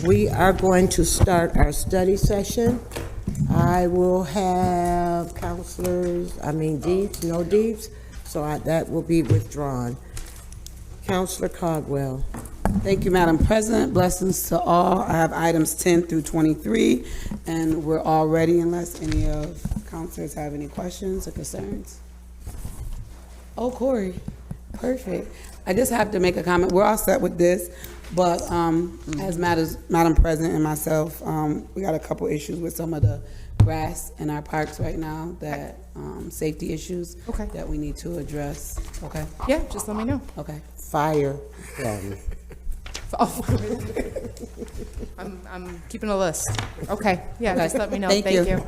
We are going to start our study session. I will have deeds, no deeds, so that will be withdrawn. Counselor Caldwell. Thank you, Madam President. Blessings to all. I have items 10 through 23, and we're all ready unless any of counselors have any questions or concerns. Oh, Corey, perfect. I just have to make a comment. We're all set with this, but as Madam President and myself, we got a couple issues with some of the grass in our parks right now, that safety issues that we need to address. Okay? Yeah, just let me know. Okay. Fire. Oh, I'm keeping a list. Okay, yeah, just let me know. Thank you.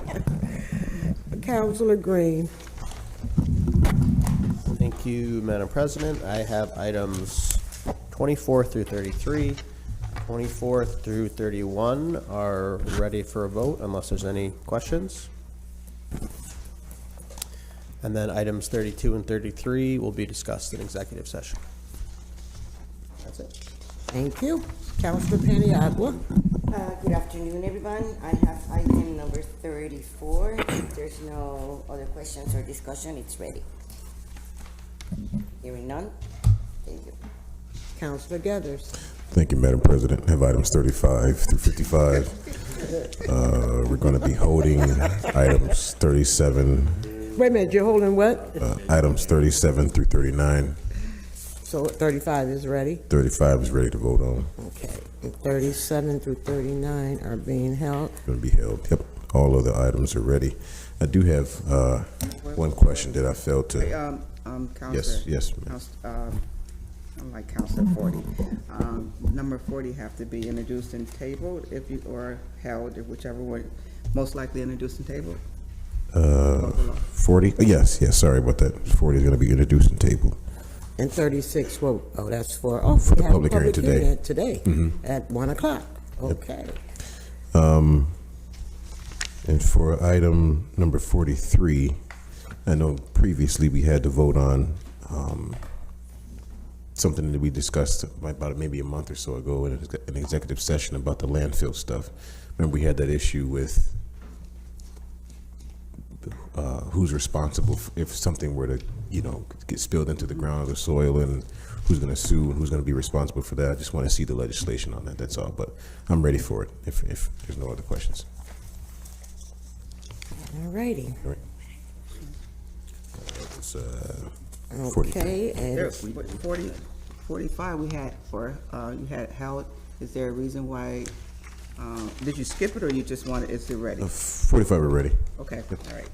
Counselor Green. Thank you, Madam President. I have items 24 through 33. 24 through 31 are ready for a vote unless there's any questions. And then items 32 and 33 will be discussed in executive session. That's it. Thank you. Counselor Paniagua. Good afternoon, everyone. I have item number 34. If there's no other questions or discussion, it's ready. Hearing none, thank you. Counselor Gathers. Thank you, Madam President. I have items 35 through 55. We're going to be holding items 37. Wait a minute, you're holding what? Items 37 through 39. So 35 is ready? 35 is ready to vote on. Okay. 37 through 39 are being held. Going to be held. Yep. All other items are ready. I do have one question that I failed to. Counselor. Yes, ma'am. I'm like Counselor 40. Number 40 have to be introduced and tabled or held, whichever one, most likely introduced and tabled. 40? Yes, sorry about that. 40 is going to be introduced and tabled. And 36, that's for the public hearing today. Today at 1 o'clock. Okay. And for item number 43, I know previously we had to vote on something that we discussed about maybe a month or so ago in an executive session about the landfill stuff. Remember, we had that issue with who's responsible if something were to, get spilled into the ground or the soil, and who's going to sue and who's going to be responsible for that. I just want to see the legislation on that. That's all. But I'm ready for it if there's no other questions. All righty. All right. It's, Okay, and 45 we had you had held. Is there a reason why, did you skip it or you just wanted, is it ready? 45 are ready. Okay, all right.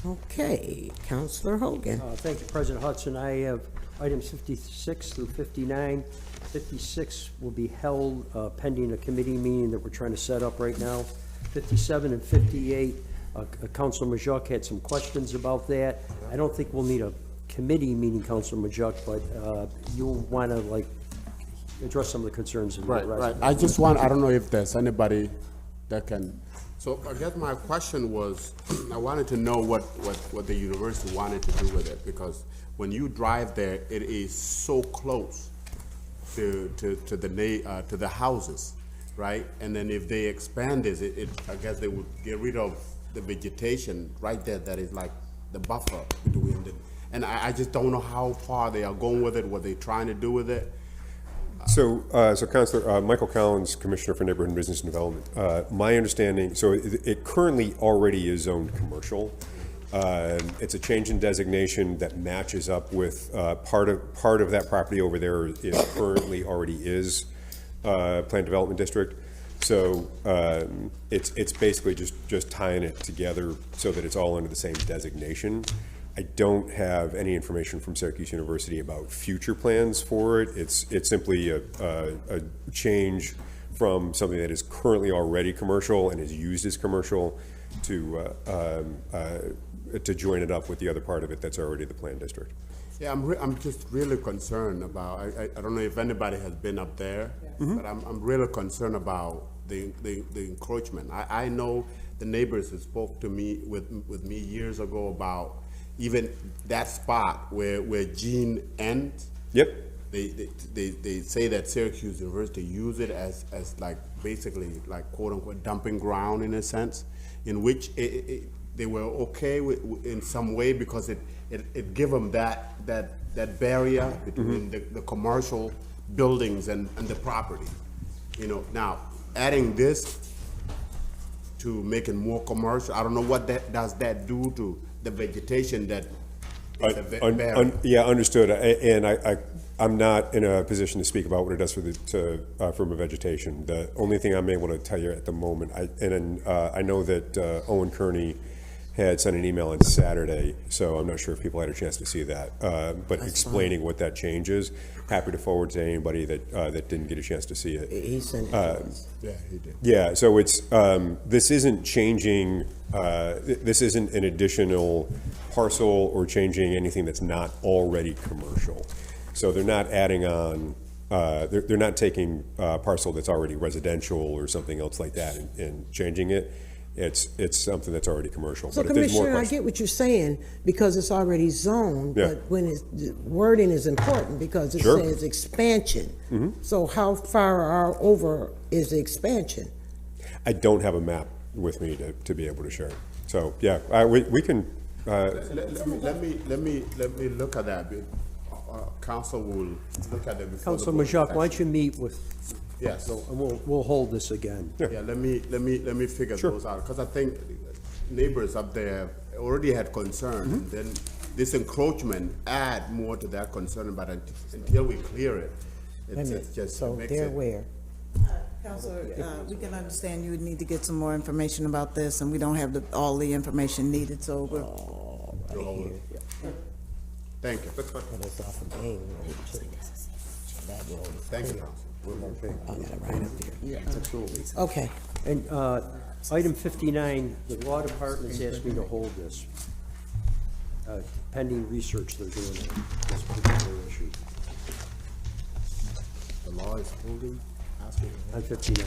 okay, Counselor Hogan. Thank you, President Hudson. I have items 56 through 59. 56 will be held pending a committee meeting that we're trying to set up right now. 57 and 58, Councilor Majuk had some questions about that. I don't think we'll need a committee meeting, Councilor Majuk, but you'll want to address some of the concerns. Right. I don't know if there's anybody that can. So I guess my question was, I wanted to know what the university wanted to do with it, because when you drive there, it is so close to the houses, right? And then if they expand this, I guess they would get rid of the vegetation right there. That is like the buffer between the. And I just don't know how far they are going with it, what they're trying to do with it. So Councilor Michael Collins, Commissioner for Neighborhood and Business Development. My understanding, so it currently already is zoned commercial. It's a change in designation that matches up with part of that property over there is currently already is planned development district. So it's basically just tying it together so that it's all under the same designation. I don't have any information from Syracuse University about future plans for it. It's simply a change from something that is currently already commercial and is used as commercial to join it up with the other part of it that's already the planned district. Yeah, I'm just really concerned about. I don't know if anybody has been up there, but I'm really concerned about the encroachment. I know the neighbors who spoke to me with me years ago about even that spot where Gene ends. Yep. they say that Syracuse University use it as like basically like quote unquote dumping ground in a sense, in which they were okay with in some way because it give them that barrier between the commercial buildings and the property. You know, now adding this to make it more commercial, I don't know what does that do to the vegetation that is a barrier. Yeah, understood. And I'm not in a position to speak about what it does from a vegetation. The only thing I'm able to tell you at the moment, I know that Owen Kearney had sent an email on Saturday, so I'm not sure if people had a chance to see that, but explaining what that change is. Happy to forward to anybody that didn't get a chance to see it. He sent it to us. Yeah, he did. Yeah, so it's, this isn't changing, this isn't an additional parcel or changing anything that's not already commercial. So they're not adding on, they're not taking a parcel that's already residential or something else like that and changing it. It's something that's already commercial. So But if there's more Commissioner, I questions- get what you're saying, because it's already zoned, Yeah. but when wording is important, because it Sure. says expansion. So how far over is the expansion? I don't have a map with me to be able to share. So, yeah, we can, Let me look at that. Council will look at it before. Councilor Majok, why don't you meet with, Yes. and we'll hold this again. Yeah, let me figure those out, because I think neighbors up there already had concern, and then this encroachment add more to that concern, but until we clear it, it's just So makes they're it. where? Counselor, we can understand you would need to get some more information about this, and we don't have all the information needed, so we're. Thank you. But it's off of Main Road, too. That road is Thank you, clear. Council. I got it right up there. Yeah, absolutely. Okay. And item 59, the law department's asked me to hold this, pending research they're doing on this particular issue, The law is holding, asking. on 59.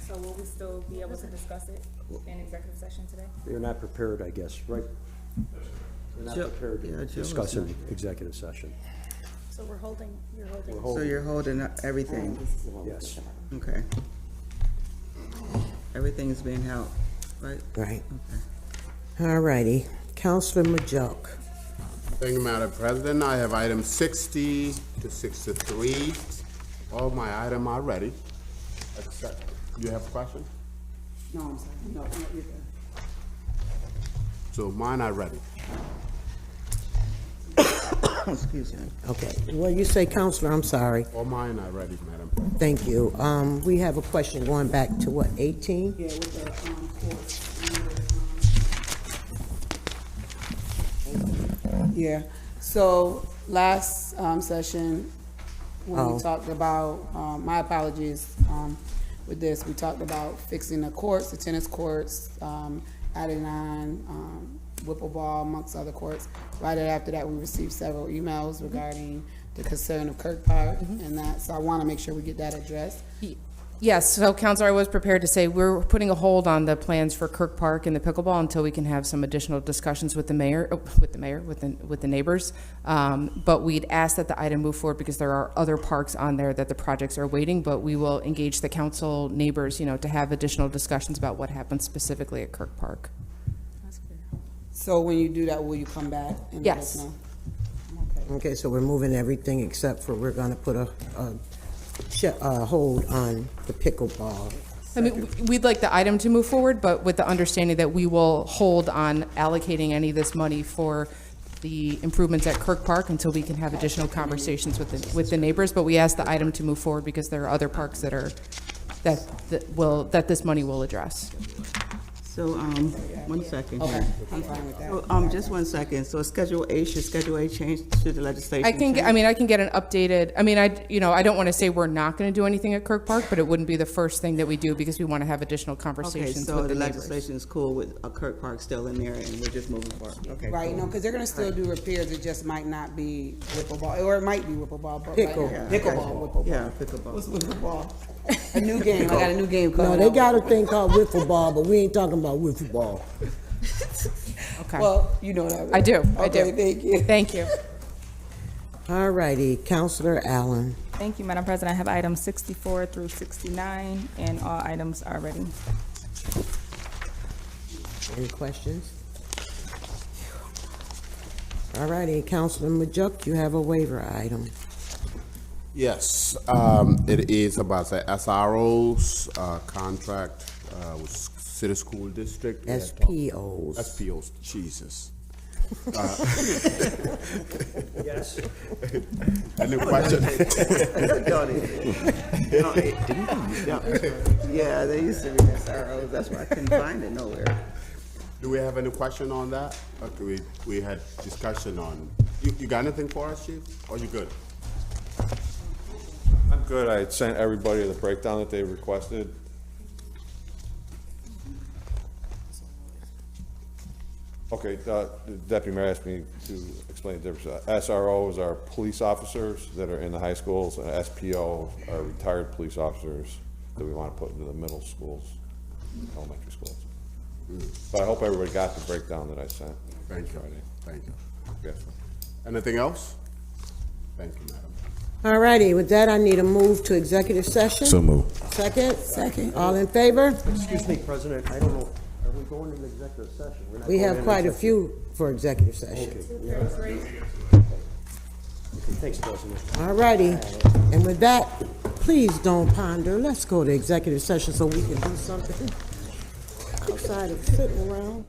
So will we still be able to discuss it in executive session today? They're not prepared, I guess, right? They're not prepared to discuss in executive session. So you're holding. So you're holding everything, Yes. okay. Everything is being held, right? Right. All righty. Counselor Majuk. Thank you, Madam President. I have items 60 to 63. All my items are ready. Except, you have a question? No, I'm sorry. No, you're good. So mine are ready. Excuse me. Okay. Well, you say Counselor, I'm sorry. All mine are ready, Madam. Thank you. We have a question going back to what, 18? Yeah, with the courts. Yeah, so last session, when we talked about, my apologies, with this, we talked about fixing the courts, the tennis courts, adding on Whipple ball amongst other courts. Right after that, we received several emails regarding the concern of Kirk Park and that, so I want to make sure we get that addressed. Yes, so Counselor, I was prepared to say we're putting a hold on the plans for Kirk Park and the pickleball until we can have some additional discussions with the neighbors. But we'd ask that the item move forward because there are other parks on there that the projects are waiting, but we will engage the council neighbors, to have additional discussions about what happens specifically at Kirk Park. So when you do that, will you come back and let us Yes. know? Okay, so we're moving everything except for we're going to put a hold on the pickleball. I mean, we'd like the item to move forward, but with the understanding that we will hold on allocating any of this money for the improvements at Kirk Park until we can have additional conversations with the neighbors. But we ask the item to move forward because there are other parks that this money will address. So, 1 second. Okay, here. I'm fine with that. So, just 1 second. So Schedule A, should Schedule A change to the legislation? I can get an updated, I don't want to say we're not going to do anything at Kirk Park, but it wouldn't be the first thing that we do because we want to have additional Okay, conversations so with the the neighbors. legislation is cool with a Kirk Park still in there and we're just moving forward? Okay. Right, cool. because they're gonna still do repairs, it just might not be Whipple ball, or it might be Whipple ball, but. Pickle. Right, pickleball, Whipple ball. Yeah, pickleball. What's Whipple ball? A new game, I got a new game No, coming they out. got a thing called wiffle ball, but we ain't talking about wiffle ball. Okay. Well, you know that. I do, I do. Okay, thank you. Thank you. All righty, Counselor Allen. Thank you, Madam President. I have items 64 through 69, and all items are ready. Any questions? All righty, Counselor Majuk, you have a waiver item. Yes, it is about the SRO's contract with City School District. We had talked- SPOs. SPOs, Jesus. Yes. Any question? Yeah, they used to be SROs, that's why I couldn't find it nowhere. Do we have any question on that? Okay, we had discussion on, you got anything for us, Chief? Or you good? I'm good. I sent everybody the breakdown that they requested. Okay, the Deputy Mayor asked me to explain the difference. SROs are police officers that are in the high schools, and SPO are retired police officers that we want to put into the middle schools, elementary schools. But I hope everybody got the breakdown that I sent. Thank you, thank you. Yes. Anything else? Thank you, Madam. All righty, with that, I need a move to executive session. So move. Second? Second. All in favor? Excuse me, President, I don't know, are we going into executive session? We're not We going have into quite a executive- few for executive session. Okay, thanks, President. All righty, and with that, please don't ponder. Let's go to executive session so we can do something outside of sitting around.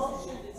Motion